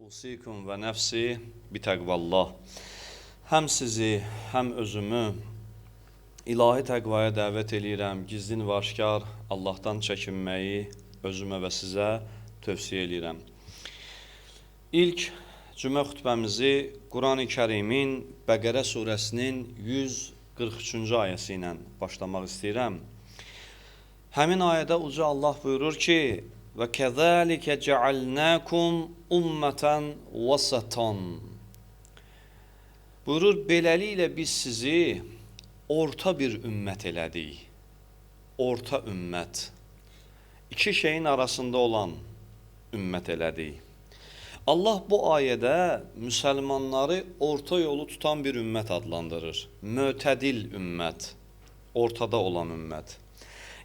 Usikum və nəfsi bitəqvallah. Həm sizi, həm özümü ilahi təqvaya dəvət eləyirəm. Gizlin və aşkar Allahdan çəkinməyi özümə və sizə tövsiyə eləyirəm. İlk cümə xutbəmizi Quran-ı Kərimin Bəqərə surəsinin 143-cü ayəsi ilə başlamaq istəyirəm. Həmin ayədə uca Allah buyurur ki, və kəzəlikə cəalnəkum ummətən vəsətan. Buyurur, beləliklə biz sizi orta bir ümmət elədik. Orta ümmət. İki şeyin arasında olan ümmət elədik. Allah bu ayədə müsəlmanları orta yolu tutan bir ümmət adlandırır. Mötədil ümmət. Ortada olan ümmət.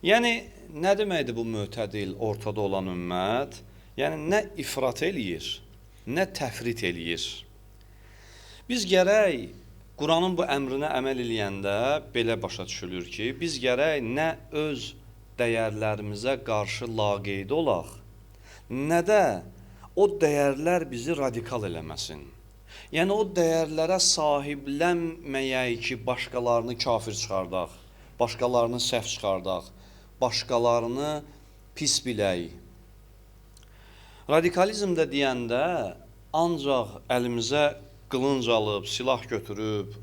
Yəni, nə deməkdir bu mötədil, ortada olan ümmət? Yəni, nə ifrat eləyir, nə təfrit eləyir. Biz gərək Quranın bu əmrinə əməl eləyəndə belə başa düşülür ki, biz gərək nə öz dəyərlərimizə qarşı laqeyd olaq, nə də o dəyərlər bizi radikal eləməsin. Yəni, o dəyərlərə sahiblənməyək ki, başqalarını kafir çıxardaq, başqalarını səhv çıxardaq, başqalarını pis bilək. Radikalizmdə deyəndə ancaq əlimizə qılınc alıb, silah götürüb,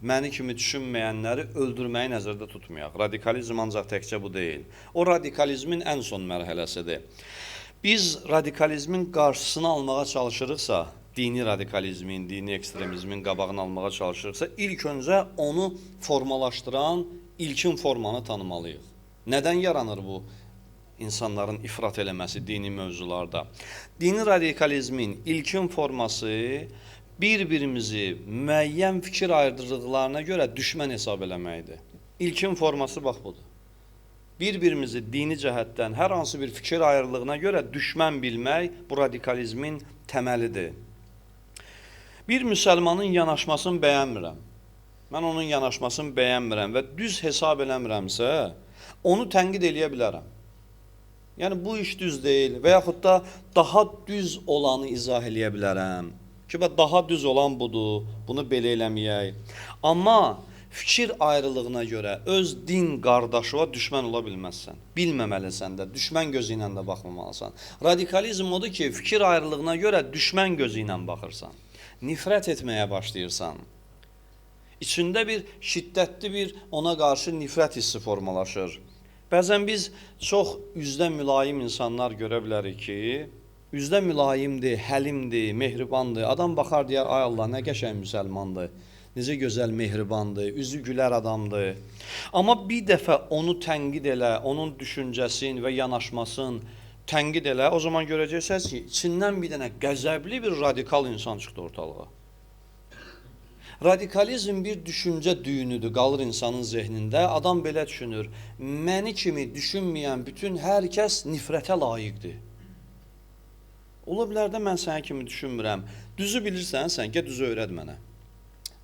məni kimi düşünməyənləri öldürməyi nəzərdə tutmayaq. Radikalizm ancaq təkcə bu deyil. O radikalizmin ən son mərhələsidir. Biz radikalizmin qarşısını almağa çalışırıqsa, dini radikalizmin, dini ekstremizmin qabağını almağa çalışırıqsa, ilk öncə onu formalaşdıran ilkin formanı tanımalıyıq. Nədən yaranır bu insanların ifrat eləməsi dini mövzularda? Dini radikalizmin ilkin forması bir-birimizi müəyyən fikir ayrıcılıqlarına görə düşmən hesab eləməkdir. İlkin forması bax budur. Bir-birimizi dini cəhətdən hər hansı bir fikir ayrılığına görə düşmən bilmək bu radikalizmin təməlidir. Bir müsəlmanın yanaşmasını bəyənmirəm. Mən onun yanaşmasını bəyənmirəm və düz hesab eləmirəmsə, onu tənqid eləyə bilərəm. Yəni, bu iş düz deyil və yaxud da daha düz olanı izah eləyə bilərəm. Ki, daha düz olan budur, bunu belə eləməyək. Amma fikir ayrılığına görə öz din qardaşına düşmən ola bilməzsən. Bilməməlisən də, düşmən gözü ilə də baxmamalısan. Radikalizm odur ki, fikir ayrılığına görə düşmən gözü ilə baxırsan. Nifrət etməyə başlayırsan. İçində bir şiddətli bir ona qarşı nifrət hissi formalaşır. Bəzən biz çox üzdə mülayim insanlar görə bilərik ki, üzdə mülayimdir, həlimdir, mehribandır. Adam baxar deyər, ay Allah, nə qəşəng müsəlmandır, necə gözəl mehribandır, üzü gülər adamdır. Amma bir dəfə onu tənqid elə, onun düşüncəsini və yanaşmasını tənqid elə, o zaman görəcəksiniz ki, içindən bir dənə qəzəbli bir radikal insan çıxdı ortalığa. Radikalizm bir düşüncə düyünüdür, qalır insanın zehnində. Adam belə düşünür, məni kimi düşünməyən bütün hər kəs nifrətə layiqdir. Ola bilər də mən sənə kimi düşünmürəm. Düzü bilirsən, sən gəl düzü öyrəd mənə.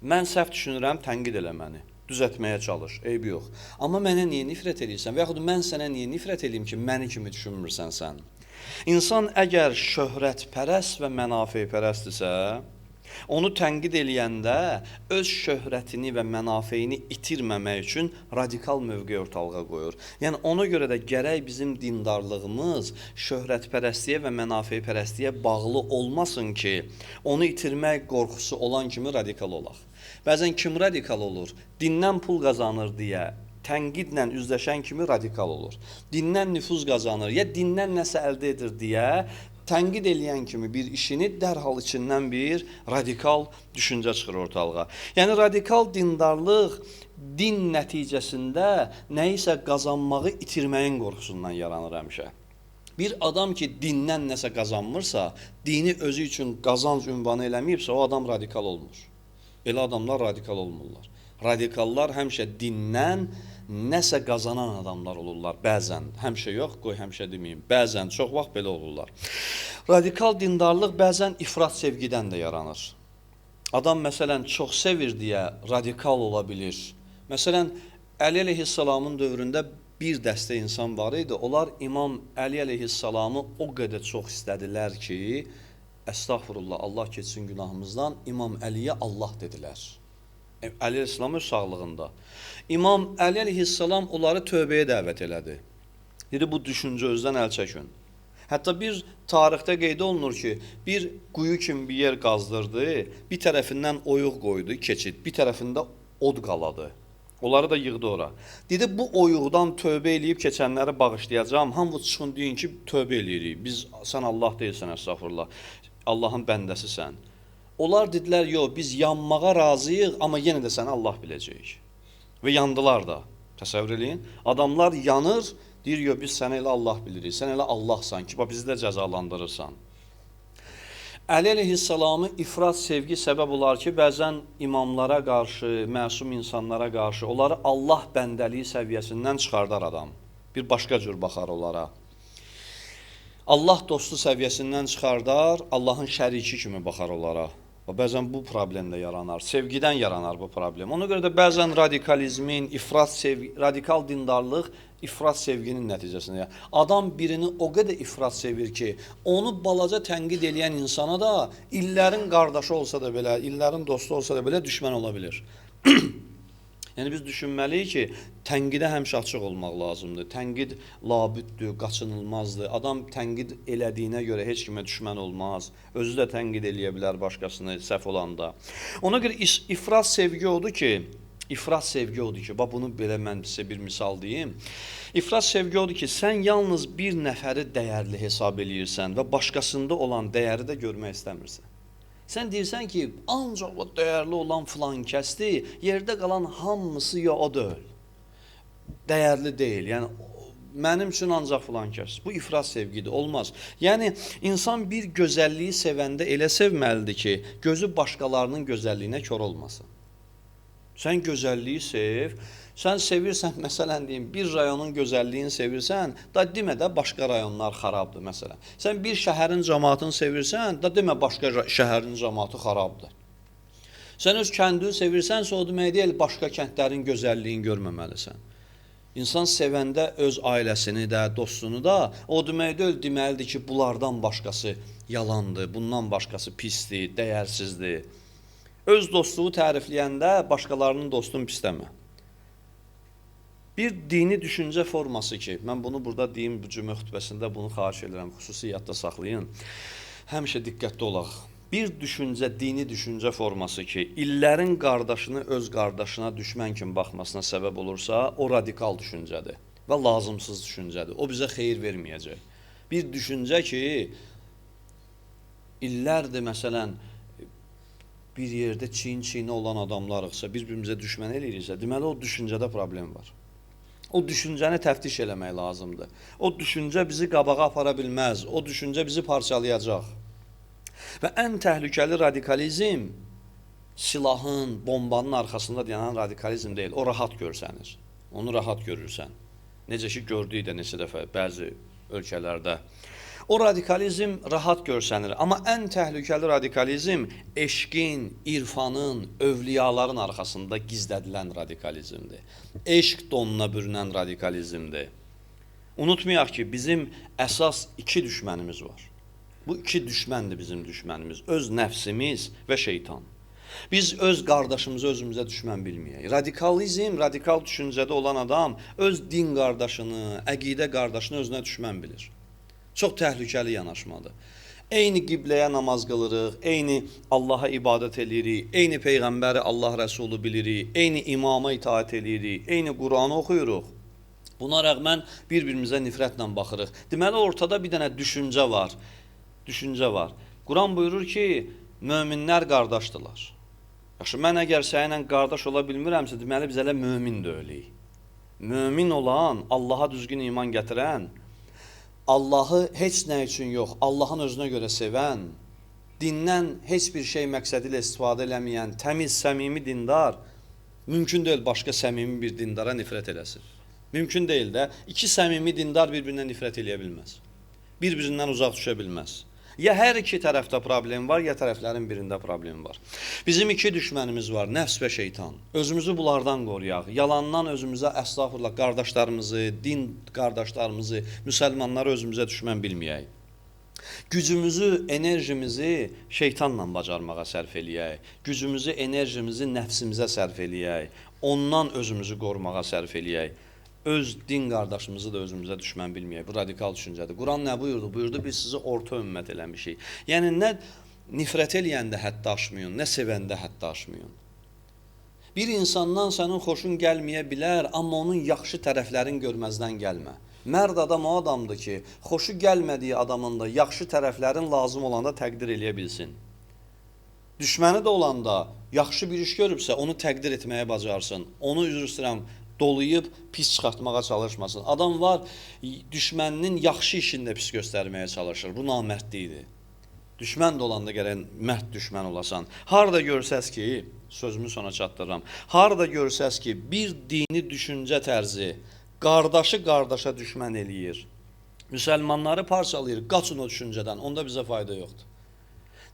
Mən səhv düşünürəm, tənqid elə məni. Düzətməyə çalış, eybi yox. Amma mənə niyə nifrət edirsən? Və yaxud mən sənə niyə nifrət edeyim ki, məni kimi düşünmürsən sən? İnsan əgər şöhrətpərəst və mənafeypərəstdirsə, onu tənqid eləyəndə öz şöhrətini və mənafeyini itirməmək üçün radikal mövqe ortalığa qoyur. Yəni, ona görə də gərək bizim dindarlığımız şöhrətpərəstliyə və mənafeypərəstliyə bağlı olmasın ki, onu itirmək qorxusu olan kimi radikal olaq. Bəzən kim radikal olur? Dindən pul qazanır deyə, tənqidlə üzləşən kimi radikal olur. Dindən nüfuz qazanır, ya dindən nəsə əldə edir deyə, tənqid eləyən kimi bir işini dərhal içindən bir radikal düşüncə çıxır ortalığa. Yəni, radikal dindarlıq din nəticəsində nəyisə qazanmağı itirməyin qorxusundan yaranır həmişə. Bir adam ki, dindən nəsə qazanmırsa, dini özü üçün qazanc ünvanı eləməyibsə, o adam radikal olmur. Elə adamlar radikal olmurlar. Radikallar həmişə dindən nəsə qazanan adamlar olurlar, bəzən. Həmişə yox, qoy həmişə deməyim. Bəzən, çox vaxt belə olurlar. Radikal dindarlıq bəzən ifrat sevgidən də yaranır. Adam, məsələn, çox sevir deyə radikal ola bilir. Məsələn, Əli əleyhissalamın dövründə bir dəstə insan var idi. Onlar İmam Əli əleyhissalamı o qədər çox istədilər ki, Əstəğfurullah, Allah keçsin günahımızdan, İmam Əliyə Allah dedilər. Əli əleyhissalam öz sağlığında. İmam Əli əleyhissalam onları tövbəyə dəvət elədi. Dedi, bu düşüncə özdən əl çəkin. Hətta bir tarixdə qeyd olunur ki, bir quyu kimi bir yer qazdırdı, bir tərəfindən oyuq qoydu, keçid, bir tərəfində od qaladı. Onları da yığdı ora. Dedi, bu oyuqdan tövbə eləyib keçənləri bağışlayacağım. Hamı çıxın deyin ki, tövbə eləyirik. Sən Allah deyilsən, əstəğfurullah. Allahın bəndəsisən. Onlar dedilər, yox, biz yanmağa razıyıq, amma yenə də səni Allah biləcəyik. Və yandılar da. Təsəvvür eləyin. Adamlar yanır, deyir, yox, biz səni elə Allah bilirik. Sən elə Allahsan ki, bizi də cəzalandırırsan. Əli əleyhissalamı ifrat sevgi səbəb olar ki, bəzən imamlara qarşı, məsum insanlara qarşı onları Allah bəndəliyi səviyyəsindən çıxardar adam. Bir başqa cür baxar onlara. Allah dostu səviyyəsindən çıxardar, Allahın şəriki kimi baxar onlara. Bəzən bu problem də yaranar, sevgidən yaranar bu problem. Ona görə də bəzən radikalizmin, radikal dindarlıq ifrat sevginin nəticəsində. Adam birini o qədər ifrat sevir ki, onu balaca tənqid eləyən insana da illərin qardaşı olsa da belə, illərin dostu olsa da belə düşmən ola bilir. Yəni biz düşünməliyik ki, tənqidə həmişə açıq olmaq lazımdır. Tənqid labüddür, qaçınılmazdır. Adam tənqid elədiyinə görə heç kimə düşmən olmaz. Özü də tənqid eləyə bilər başqasını səhv olanda. Ona görə ifrat sevgi odur ki, bax bunu belə mən sizə bir misal deyim. İfrat sevgi odur ki, sən yalnız bir nəfəri dəyərli hesab eləyirsən və başqasında olan dəyəri də görmək istəmirsən. Sən deyirsən ki, ancaq o dəyərli olan filan kəsdir, yerdə qalan hamısı ya o deyil. Dəyərli deyil, yəni mənim üçün ancaq filan kəs. Bu ifrat sevgidir, olmaz. Yəni, insan bir gözəlliyi sevəndə elə sevməlidir ki, gözü başqalarının gözəlliyinə kör olmasın. Sən gözəlliyi sev, sən sevirsən, məsələn deyim, bir rayonun gözəlliyini sevirsən, da demə də başqa rayonlar xarabdır, məsələn. Sən bir şəhərin cəmaatını sevirsən, da demə başqa şəhərin cəmaatı xarabdır. Sən öz kəndini sevirsənsə, o demək deyil, başqa kəndlərin gözəlliyini görməməlisən. İnsan sevəndə öz ailəsini də, dostunu da, o demək deyil, deməlidir ki, bunlardan başqası yalandır, bundan başqası pisdir, dəyərsizdir. Öz dostluğu tərifləyəndə başqalarının dostunu pisləmə. Bir dini düşüncə forması ki, mən bunu burada deyim, bu cümə xütbəsində bunu xahiş edirəm, xüsusi yadda saxlayın. Həmişə diqqətli olaq. Bir düşüncə, dini düşüncə forması ki, illərin qardaşını öz qardaşına düşmən kimi baxmasına səbəb olursa, o radikal düşüncədir və lazımsız düşüncədir. O bizə xeyir verməyəcək. Bir düşüncə ki, illərdir, məsələn, bir yerdə çiyin-çiyinə olan adamlarıqsa, bir-birimizə düşmən eləyirsə, deməli o düşüncədə problem var. O düşüncəni təftiş eləmək lazımdır. O düşüncə bizi qabağa apara bilməz. O düşüncə bizi parçalayacaq. Və ən təhlükəli radikalizm silahın, bombanın arxasında dayanan radikalizm deyil. O rahat görsənir. Onu rahat görürsən. Necə ki, gördük də neçə dəfə bəzi ölkələrdə. O radikalizm rahat görsənir. Amma ən təhlükəli radikalizm eşqin, irfanın, övliyaların arxasında gizlədilən radikalizmdir. Eşq donuna bürünən radikalizmdir. Unutmayaq ki, bizim əsas iki düşmənimiz var. Bu iki düşməndir bizim düşmənimiz. Öz nəfsimiz və şeytan. Biz öz qardaşımızı özümüzə düşmən bilməyək. Radikalizm, radikal düşüncədə olan adam öz din qardaşını, əqidə qardaşını özünə düşmən bilir. Çox təhlükəli yanaşmadır. Eyni qibləyə namaz qılırıq, eyni Allaha ibadət edirik, eyni Peyğəmbəri Allah Rəsulu bilirik, eyni imama itaat edirik, eyni Quranı oxuyuruq. Buna rəğmən bir-birimizə nifrətlə baxırıq. Deməli, ortada bir dənə düşüncə var. Quran buyurur ki, möminlər qardaşdırlar. Yaxşı, mən əgər səninlə qardaş ola bilmirəmsə, deməli, biz elə mömin deyilik. Mömin olan, Allaha düzgün iman gətirən, Allahı heç nə üçün yox, Allahın özünə görə sevən, dindən heç bir şey məqsədi ilə istifadə eləməyən, təmiz, səmimi dindar, mümkün deyil başqa səmimi bir dindara nifrət eləsin. Mümkün deyil də, iki səmimi dindar bir-birindən nifrət eləyə bilməz. Bir-birindən uzaq düşə bilməz. Ya hər iki tərəfdə problem var, ya tərəflərin birində problem var. Bizim iki düşmənimiz var, nəfs və şeytan. Özümüzü bunlardan qoruyaq. Yalandan özümüzə qardaşlarımızı, din qardaşlarımızı, müsəlmanları özümüzə düşmən bilməyək. Gücümüzü, enerjimizi şeytanla bacarmağa sərf eləyək. Gücümüzü, enerjimizi nəfsimizə sərf eləyək. Ondan özümüzü qorumağa sərf eləyək. Öz din qardaşımızı da özümüzə düşmən bilməyək. Bu radikal düşüncədir. Quran nə buyurdu? Buyurdu biz sizi orta ümmət eləmişik. Yəni nə nifrət eləyəndə həddə aşmayın, nə sevəndə həddə aşmayın. Bir insandan sənin xoşun gəlməyə bilər, amma onun yaxşı tərəflərini görməzdən gəlmə. Mərd adam o adamdır ki, xoşu gəlmədiyi adamın da yaxşı tərəflərin lazım olanda təqdir eləyə bilsin. Düşməni də olanda yaxşı bir iş görübsə, onu təqdir etməyə bacarsın. Onu üzr istəyirəm, dolayıb pis çıxartmağa çalışmasın. Adam var, düşməninin yaxşı işində pis göstərməyə çalışır. Bu namərdlikdir. Düşmən də olanda gələn mərd düşmən olasan. Harada görsəz ki, sözümü sona çatdırıram. Harada görsəz ki, bir dini düşüncə tərzi qardaşı qardaşa düşmən eləyir. Müsəlmanları parçalayır, qaçın o düşüncədən, onda bizə fayda yoxdur.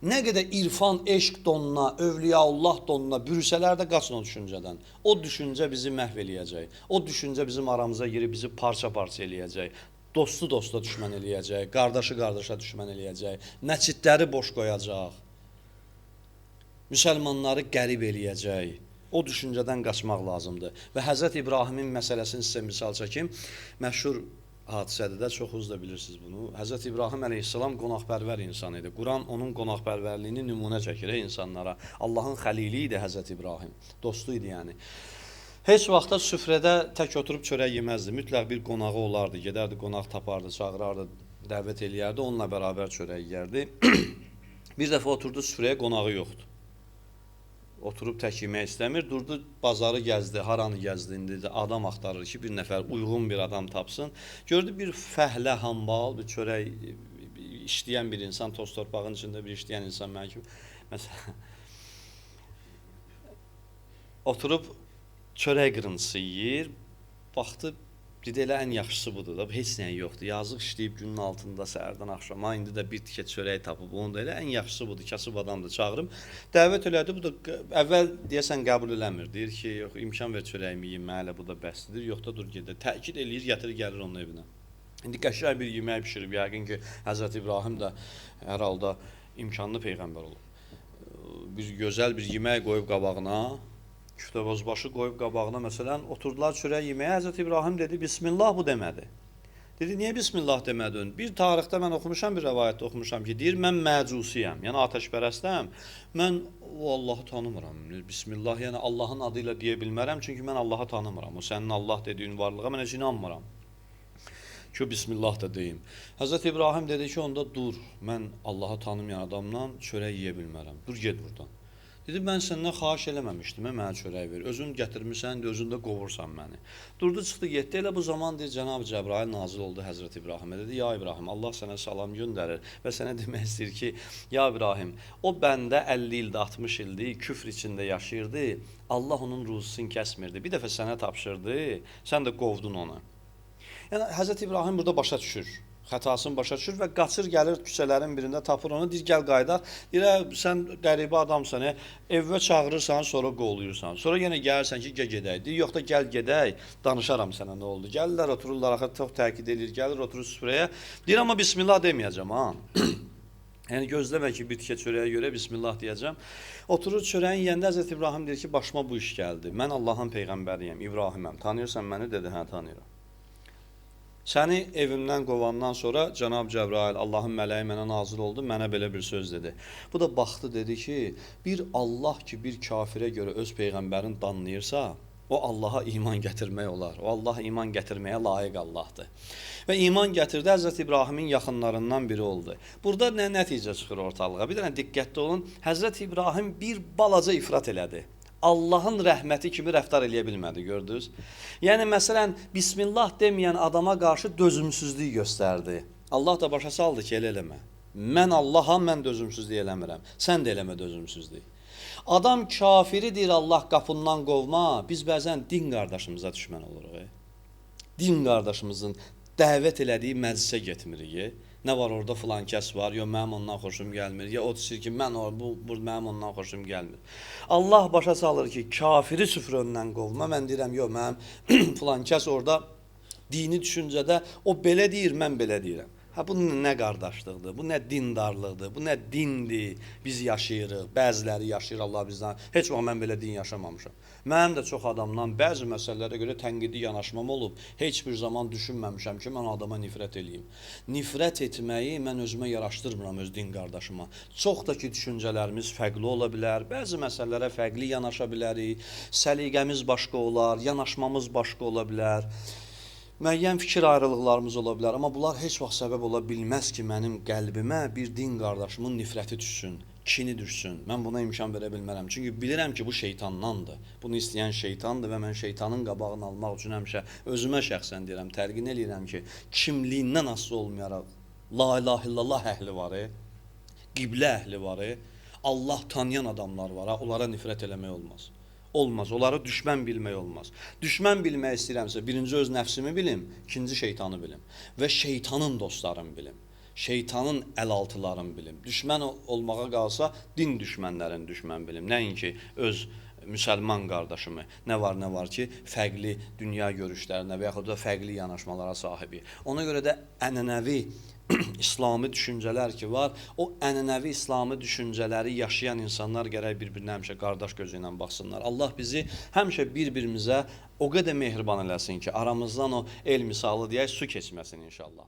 Nə qədər irfan, eşq donuna, övliyaullah donuna bürüsələr də qaçın o düşüncədən. O düşüncə bizi məhv eləyəcək. O düşüncə bizim aramıza girib bizi parça-parça eləyəcək. Dostu dosta düşmən eləyəcək, qardaşı qardaşa düşmən eləyəcək, məscidləri boş qoyacaq. Müsəlmanları qərib eləyəcək. O düşüncədən qaçmaq lazımdır. Və Həzrət İbrahimin məsələsini sizə misal çəkim. Məşhur hadisədir də, çoxunuz da bilirsiniz bunu. Həzrət İbrahim əleyhissalam qonaqpərvər insan idi. Quran onun qonaqpərvərliyini nümunə çəkir insanlara. Allahın xəlili idi Həzrət İbrahim. Dostu idi yəni. Heç vaxtda süfrədə tək oturub çörək yeməzdi. Mütləq bir qonağı olardı. Gedərdi, qonaq tapardı, çağırardı, dəvət eləyərdi. Onunla bərabər çörək yeyərdi. Bir dəfə oturdu süfrəyə, qonağı yoxdur. Oturub tək yemək istəmir, durdu, bazarı gəzdi, haranı gəzdi, indi adam axtarır ki, bir nəfər uyğun bir adam tapsın. Gördü bir fəhlə, hambal, bir çörək işləyən bir insan, toz torpağın içində bir işləyən insan mənə kimi. Məsələn, oturub çörək qırıntısı yeyir, baxdı, dedi elə ən yaxşısı budur da, heç nəyin yoxdur. Yazıq işləyib günün altında səhərdən axşama, indi də bir tikə çörək tapıb, onu da elə ən yaxşısı budur, kasıb adamdır, çağırım. Dəvət elədi, bu da əvvəl deyəsən qəbul eləmir. Deyir ki, yox, imkan ver çörəyimi yeyim, hələ bu da bəslidir, yox da dur gedə. Təkid eləyir, gətirir, gəlir onun evinə. İndi qəşəng bir yemək pişirib, yəqin ki, Həzrət İbrahim də hər halda imkanlı peyğəmbər olub. Bir gözəl bir yemək qoyub qabağına, küftəbozbaşı qoyub qabağına, məsələn, oturdular çörək yeməyə, Həzrət İbrahim dedi, Bismillah bu demədi. Dedi, niyə Bismillah demədin? Bir tarixdə mən oxumuşam, bir rəvayətdə oxumuşam ki, deyir, mən məcusiyəm, yəni ateşpərəstəm, mən o Allahı tanımıram. Bismillah, yəni Allahın adıyla deyə bilmərəm, çünki mən Allahı tanımıram. O sənin Allah dediyin varlığa mən heç inanmıram. Ki, Bismillah da deyim. Həzrət İbrahim dedi ki, onda dur, mən Allahı tanımayan adamdan çörək yeyə bilmərəm. Dur, ged buradan. Dedi, mən səndən xahiş eləməmişdim, mənə çörək ver. Özün gətirmirsən, özün də qovursan məni. Durdu, çıxdı, getdi. Elə bu zaman deyir, Cənab-ı Cəbrail nazil oldu Həzrət İbrahimə. Dedi, ya İbrahim, Allah sənə salam göndərir və sənə demək istəyir ki, ya İbrahim, o bəndə 50 ildə, 60 ildir, küfr içində yaşayırdı, Allah onun ruzusunu kəsmirdi. Bir dəfə sənə tapşırdı, sən də qovdun onu. Yəni, Həzrət İbrahim burada başa düşür. Xətasını başa düşür və qaçır, gəlir küçələrin birində, tapır onu, deyir, gəl qaydaq. Deyir, sən qəribə adamsan, evə çağırırsan, sonra qovluyursan. Sonra yenə gəlirsən ki, gedək. Deyir, yox da gəl gedək, danışaram sənə nə oldu. Gəlirlər, otururlar, axı çox təkid edir, gəlir, oturur süfrəyə. Deyir, amma Bismillah deməyəcəm, ha. Yəni, gözləmə ki, bir tikə çörəyə görə Bismillah deyəcəm. Oturur çörəyin yiyəndə Həzrət İbrahim deyir ki, başıma bu iş gəldi. Mən Allahın peyğəmbəriyəm, İbrahiməm. Tanıyırsan məni? Dedi, hə, tanıyıram. Səni evimdən qovandan sonra Cənab Cəbrail, Allahın mələyi mənə nazil oldu, mənə belə bir söz dedi. Bu da baxdı, dedi ki, bir Allah ki, bir kafirə görə öz peyğəmbərini danlayırsa, o Allaha iman gətirmək olar. O Allah iman gətirməyə layiq Allahdır. Və iman gətirdi, Həzrət İbrahimin yaxınlarından biri oldu. Burada nə nəticə çıxır ortalığa? Bir dənə diqqətli olun, Həzrət İbrahim bir balaca ifrat elədi. Allahın rəhməti kimi rəftar eləyə bilmədi, gördünüz? Yəni, məsələn, Bismillah deməyən adama qarşı dözümsüzlük göstərdi. Allah da başa saldı ki, elə eləmə. Mən Allaham, mən dözümsüzlük eləmirəm. Sən də eləmə dözümsüzlük. Adam kafiri deyir, Allah qapından qovma, biz bəzən din qardaşımıza düşmən oluruq. Din qardaşımızın dəvət elədiyi məclisə getmirik. Nə var orada filan kəs var, yox mənim ondan xoşum gəlmir, ya o deyir ki, mənim ondan xoşum gəlmir. Allah başa salır ki, kafiri süfrə önündən qovma, mən deyirəm, yox mənim filan kəs orada dini düşüncədə, o belə deyir, mən belə deyirəm. Ha bu nə qardaşlıqdır, bu nə dindarlıqdır, bu nə dindir. Biz yaşayırıq, bəziləri yaşayır Allah bizdən. Heç vaxt mən belə din yaşamamışam. Mənim də çox adamdan bəzi məsələlərə görə tənqidi yanaşmam olub. Heç bir zaman düşünməmişəm ki, mən adama nifrət eləyim. Nifrət etməyi mən özümə yaraşdırmıram öz din qardaşıma. Çox da ki, düşüncələrimiz fərqli ola bilər, bəzi məsələlərə fərqli yanaşa bilərik, səliqəmiz başqa olar, yanaşmamız başqa ola bilər. Müəyyən fikir ayrılıqlarımız ola bilər, amma bunlar heç vaxt səbəb ola bilməz ki, mənim qəlbimə bir din qardaşımın nifrəti düşsün, kini düşsün. Mən buna imkan verə bilmərəm. Çünki bilirəm ki, bu şeytandandır. Bunu istəyən şeytandır və mən şeytanın qabağını almaq üçün həmişə özümə şəxsən deyirəm, təlqin eləyirəm ki, kimliyindən asılı olmayaraq la ilahe illallah əhli var, qiblə əhli var, Allah tanıyan adamlar var, onlara nifrət eləmək olmaz. Olmaz, onları düşmən bilmək olmaz. Düşmən bilmək istəyirəmsə, birinci öz nəfsimi bilim, ikinci şeytanı bilim və şeytanın dostlarını bilim. Şeytanın əlaltılarını bilim. Düşmən olmağa qalsa, din düşmənlərini düşmən bilim. Nəinki öz müsəlman qardaşımı, nə var ki, fərqli dünya görüşlərinə və yaxud da fərqli yanaşmalara sahibi. Ona görə də ənənəvi İslami düşüncələr ki var, o ənənəvi İslami düşüncələri yaşayan insanlar gərək bir-birinə həmişə qardaş gözü ilə baxsınlar. Allah bizi həmişə bir-birimizə o qədər mehriban eləsin ki, aramızdan o el misalı deyək, su keçməsin inşallah.